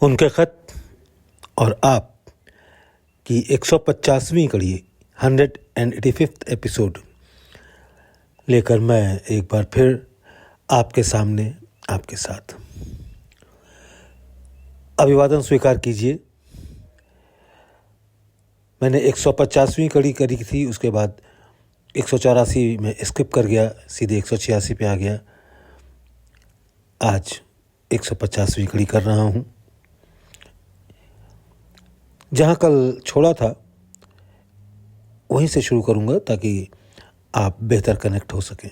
उनके ख़त और आप की 150वीं कड़ी 185th एपिसोड लेकर मैं एक बार फिर आपके सामने आपके साथ। अभिवादन स्वीकार कीजिए। मैंने 150वीं कड़ी करी थी, उसके बाद 184 में स्किप कर गया, सीधे 186 पे आ गया। आज 150वीं कड़ी कर रहा हूँ। जहाँ कल छोड़ा था वहीं से शुरू करूँगा ताकि आप बेहतर कनेक्ट हो सकें।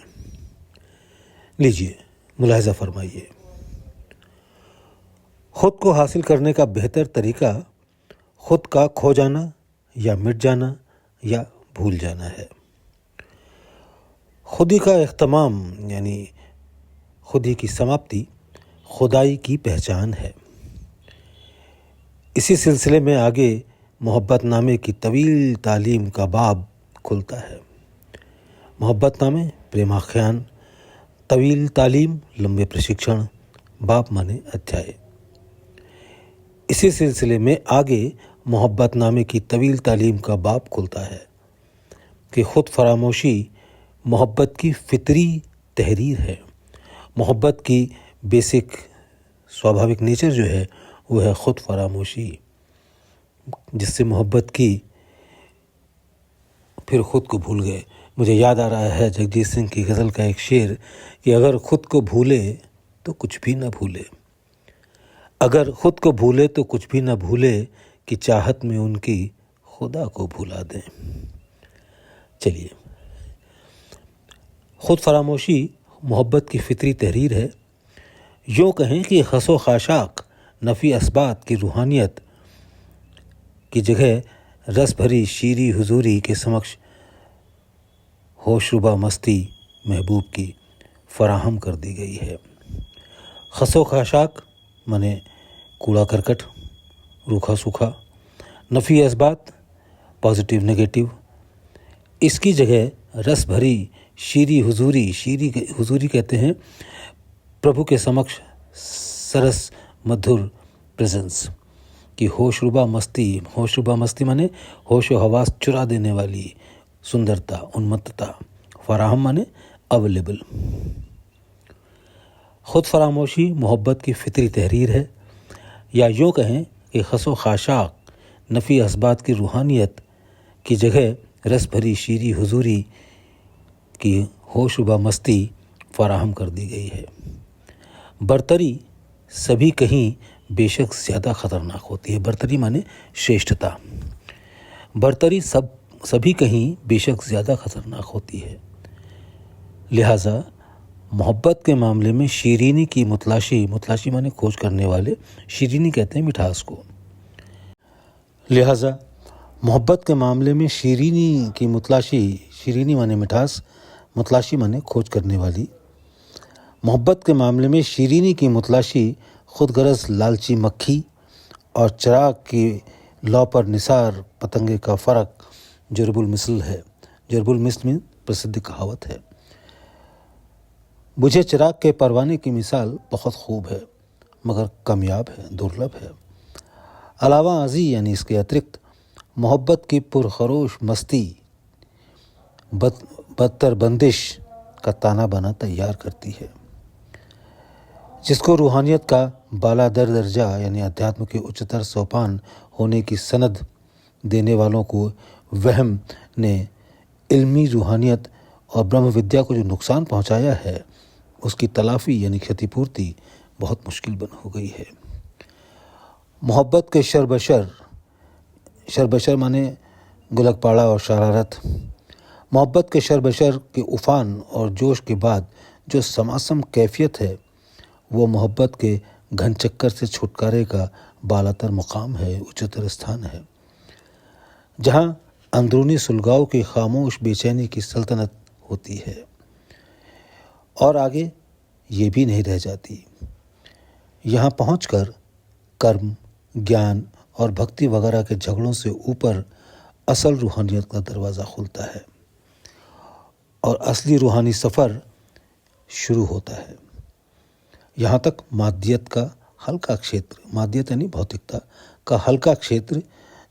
लीजिए, मुलाहिज़ा फरमाइए। खुद को हासिल करने का बेहतर तरीका खुद का खो जाना या मिट जाना या भूल जाना है। खुदी का इख्तिमाम यानी खुदी की समाप्ति खुदाई की पहचान है। इसी सिलसिले में आगे मोहब्बत नामे की तवील तालीम का बाब खुलता है। मोहब्बत नामे प्रेमाख्यान, तवील तालीम लंबे प्रशिक्षण, बाब माने अध्याय। इसी सिलसिले में आगे मोहब्बत नामे की तवील तालीम का बाब खुलता है कि खुद फरामोशी मोहब्बत की फितरी तहरीर है। मोहब्बत की बेसिक स्वाभाविक नेचर जो है वो है खुद फरामोशी, जिससे मोहब्बत की फिर ख़ुद को भूल गए। मुझे याद आ रहा है जगजीत सिंह की गज़ल का एक शेर कि अगर ख़ुद को भूले तो कुछ भी न भूले, अगर ख़ुद को भूले तो कुछ भी न भूले कि चाहत में उनकी खुदा को भुला दें। चलिए, खुद फरामोशी मोहब्बत की फितरी तहरीर है। यूँ कहें कि खसो खाशाक नफ़ी असबात की रूहानियत की जगह रस भरी शीरी हुजूरी के समक्ष होशरुबा मस्ती महबूब की फराहम कर दी गई है। खसो खाशाक माने कूड़ा करकट, रूखा सूखा, नफ़ी असबात पॉजिटिव नेगेटिव, इसकी जगह रस भरी शीरी हुजूरी, शीरी हुजूरी कहते हैं प्रभु के समक्ष सरस मधुर प्रेजेंस की होशरुबा मस्ती। होशरुबा मस्ती माने होश व हवास चुरा देने वाली सुंदरता, उन्मत्तता। फराहम माने अवेलेबल। खुद फरामोशी मोहब्बत की फितरी तहरीर है, या यूँ कहें कि खसो खाशाक नफ़ी असबात की रूहानियत की जगह रस भरी शीरी हुजूरी की होशरुबा मस्ती फराहम कर दी गई है। बरतरी सभी कहीं बेशक ज़्यादा ख़तरनाक होती है। बरतरी माने श्रेष्ठता। बरतरी सभी कहीं बेशक ज़्यादा ख़तरनाक होती है। लिहाजा मोहब्बत के मामले में शीरीनी की मुतलाशी, मुतलाशी माने खोज करने वाले, शीरीनी कहते हैं मिठास को। लिहाजा मोहब्बत के मामले में शीरीनी की मुतलाशी, शीरीनी माने मिठास, मुतलाशी माने खोज करने वाली। मोहब्बत के मामले में शीरीनी की मुतलाशी खुद गरज लालची मक्खी और चिराग की लौ पर निसार पतंगे का फ़र्क जरबुल मिसल है। जरबुल मिसल में प्रसिद्ध कहावत है। बुझे चिराग के परवाने की मिसाल बहुत खूब है मगर कमयाब है, दुर्लभ है। अलावा अज़ी यानी इसके अतिरिक्त मोहब्बत की पुरखरोश मस्ती बदतर बंदिश का ताना बाना तैयार करती है, जिसको रूहानियत का बालादर दर्जा यानी अध्यात्म के उच्चतर सोपान होने की सनद देने वालों को वहम ने इल्मी रूहानियत और ब्रह्म विद्या को जो नुकसान पहुंचाया है उसकी तलाफ़ी यानी क्षतिपूर्ति बहुत मुश्किल हो गई है। मोहब्बत के शरबशर माने गुलकपाड़ा और शरारत। मोहब्बत के शरबशर के उफ़ान और जोश के बाद जो समासम कैफियत है वो मोहब्बत के घन चक्कर से छुटकारे का बालातर मुकाम है, उच्चतर स्थान है, जहाँ अंदरूनी सुलगाव की खामोश बेचैनी की सल्तनत होती है। और आगे ये भी नहीं रह जाती। यहाँ पहुंचकर कर्म, ज्ञान और भक्ति वगैरह के झगड़ों से ऊपर असल रूहानियत का दरवाज़ा खुलता है और असली रूहानी सफ़र शुरू होता है। यहाँ तक मादियत का हल्का क्षेत्र, मादियत यानी भौतिकता का हल्का क्षेत्र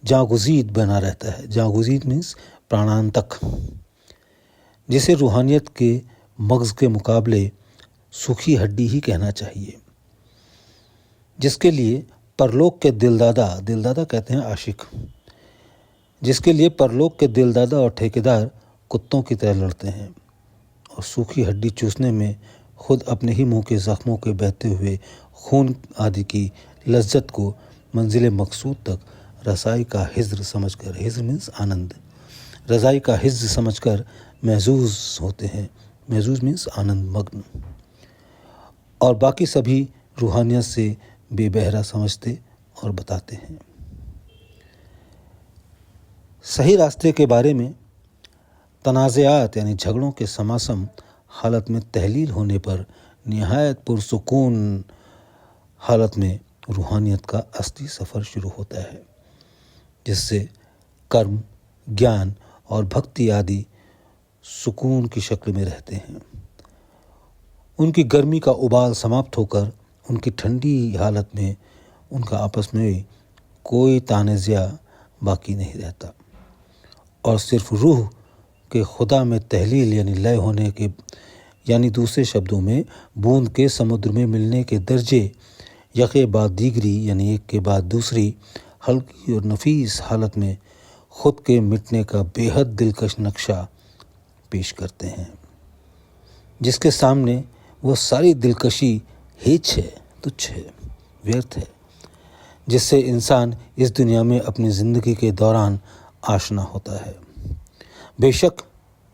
जागुज़ीद बना रहता है। जागुज़ीद मीन्स प्राणांतक, जिसे रूहानियत के मग़ज़ के मुकाबले सूखी हड्डी ही कहना चाहिए, जिसके लिए परलोक के दिलदादा कहते हैं आशिक, जिसके लिए परलोक के दिलदादा और ठेकेदार कुत्तों की तरह लड़ते हैं और सूखी हड्डी चूसने में खुद अपने ही मुंह के ज़ख्मों के बहते हुए खून आदि की लज्जत को मंजिल मकसूद तक रसाई का हिज्र समझकर, हिज्र मीन्स आनंद, रज़ाई का हिज्र समझकर महजूज होते हैं। महजूज मीन्स आनंद मग्न, और बाकी सभी रूहानियत से बेबहरा समझते और बताते हैं। सही रास्ते के बारे में तनाज़ात यानी झगड़ों के समासम हालत में तहलील होने पर निहायत पुरसुकून हालत में रूहानियत का असली सफ़र शुरू होता है, जिससे कर्म, ज्ञान और भक्ति आदि सुकून की शक्ल में रहते हैं। उनकी गर्मी का उबाल समाप्त होकर उनकी ठंडी हालत में उनका आपस में कोई तानज़ा बाकी नहीं रहता और सिर्फ रूह के खुदा में तहलील यानी लय होने के, यानी दूसरे शब्दों में बूंद के समुद्र में मिलने के दर्जे यके बाद दीगरी यानी एक के बाद दूसरी हल्की और नफीस हालत में खुद के मिटने का बेहद दिलकश नक्शा पेश करते हैं, जिसके सामने वो सारी दिलकशी हिच है, तुच्छ है, व्यर्थ है, जिससे इंसान इस दुनिया में अपनी ज़िंदगी के दौरान आशना होता है। बेशक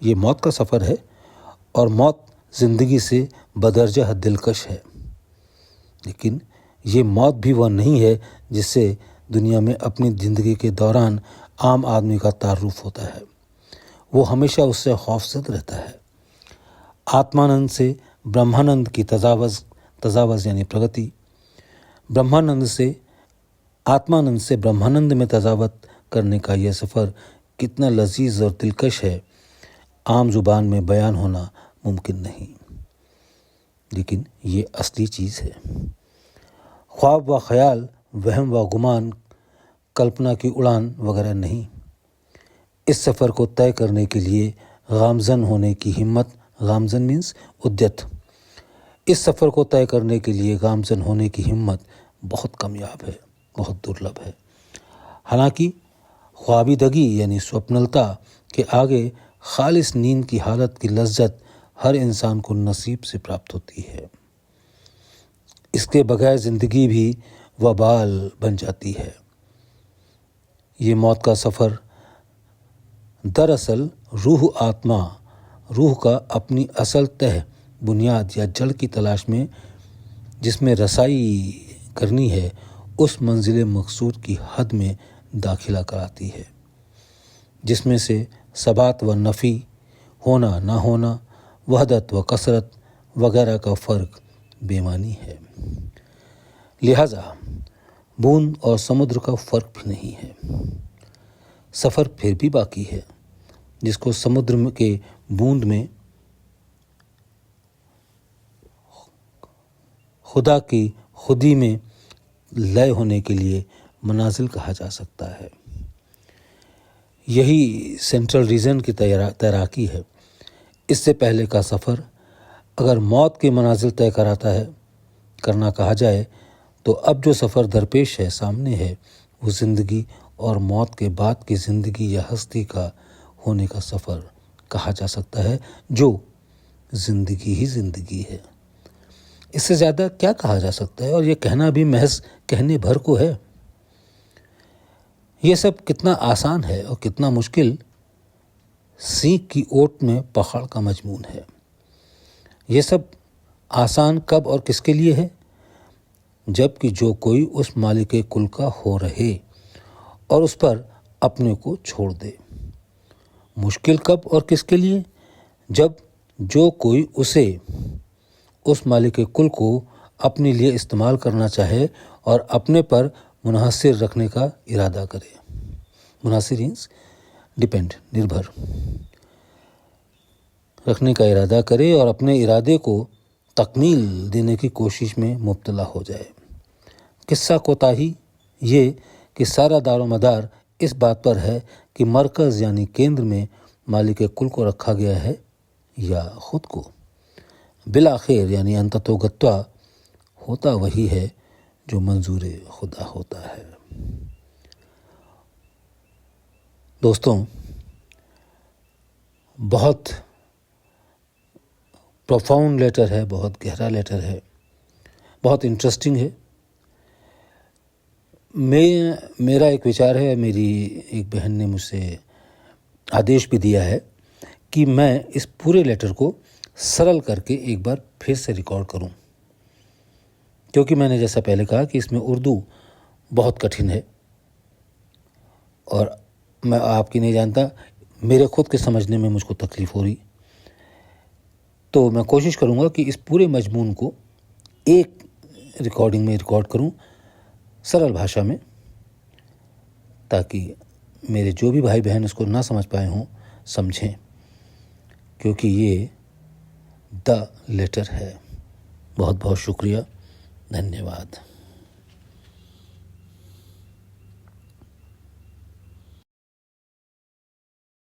ये मौत का सफ़र है और मौत ज़िंदगी से बदरजा दिलकश है, लेकिन ये मौत भी वह नहीं है जिससे दुनिया में अपनी ज़िंदगी के दौरान आम आदमी का तारुफ होता है। वो हमेशा उससे खौफज़द रहता है। आत्मानंद से ब्रह्मानंद की तजावज़ यानी प्रगति, आत्मानंद से ब्रह्मानंद में तजावत करने का यह सफ़र कितना लजीज और दिलकश है, आम ज़ुबान में बयान होना मुमकिन नहीं, लेकिन ये असली चीज़ है। ख्वाब व ख़याल, वहम व गुमान, कल्पना की उड़ान वगैरह नहीं। इस सफ़र को तय करने के लिए गामज़न होने की हिम्मत, गामज़न मीन्स उद्यत, इस सफ़र को तय करने के लिए गामज़न होने की हिम्मत बहुत कमयाब है, बहुत दुर्लभ है। हालांकि ख्वाबिदगी यानी स्वप्नलता के आगे खालिस नींद की हालत की लज्जत हर इंसान को नसीब से प्राप्त होती है। इसके बगैर ज़िंदगी भी वबाल बन जाती है। ये मौत का सफ़र दरअसल रूह का अपनी असल तह, बुनियाद या जड़ की तलाश में, जिसमें रसाई करनी है, उस मंजिल मकसूद की हद में दाखिला कराती है, जिसमें से सबात व नफ़ी, होना ना होना, वहदत व कसरत वगैरह का फ़र्क बेमानी है। लिहाजा बूंद और समुद्र का फ़र्क भी नहीं है। सफ़र फिर भी बाकी है, जिसको समुद्र के बूंद में खुदा की खुदी में लय होने के लिए मनाजिल कहा जा सकता है। यही सेंट्रल रीजन की तैराकी है। इससे पहले का सफ़र अगर मौत की मनाजिल तय करना कहा जाए, तो अब जो सफ़र दरपेश है, सामने है, वो ज़िंदगी और मौत के बाद की ज़िंदगी या हस्ती का होने का सफ़र कहा जा सकता है, जो ज़िंदगी ही ज़िंदगी है। इससे ज़्यादा क्या कहा जा सकता है, और ये कहना भी महज कहने भर को है। ये सब कितना आसान है और कितना मुश्किल, सीख की ओट में पहाड़ का मजमून है। ये सब आसान कब और किसके लिए है? जबकि जो कोई उस मालिक कुल का हो रहे और उस पर अपने को छोड़ दे। मुश्किल कब और किसके लिए? जब जो कोई उस मालिक कुल को अपने लिए इस्तेमाल करना चाहे और अपने पर मुनहसर रखने का इरादा करे। मुनहसर मीन्स डिपेंड, निर्भर रखने का इरादा करे और अपने इरादे को तकमील देने की कोशिश में मुब्तला हो जाए। किस्सा कोताही ये कि सारा दारोमदार इस बात पर है कि मरकज़ यानी केंद्र में मालिक कुल को रखा गया है या खुद को। बिलाखिर यानी अंततोगत्वा होता वही है जो मंजूर खुदा होता है। दोस्तों, बहुत प्रोफाउंड लेटर है, बहुत गहरा लेटर है, बहुत इंटरेस्टिंग है। मेरा एक विचार है, मेरी एक बहन ने मुझसे आदेश भी दिया है कि मैं इस पूरे लेटर को सरल करके एक बार फिर से रिकॉर्ड करूं, क्योंकि मैंने जैसा पहले कहा कि इसमें उर्दू बहुत कठिन है और मैं आपकी नहीं जानता, मेरे खुद के समझने में मुझको तकलीफ़ हो रही। तो मैं कोशिश करूंगा कि इस पूरे मजमून को एक रिकॉर्डिंग में रिकॉर्ड करूं सरल भाषा में, ताकि मेरे जो भी भाई बहन इसको ना समझ पाए हों समझें, क्योंकि ये द लेटर है। बहुत बहुत शुक्रिया, धन्यवाद।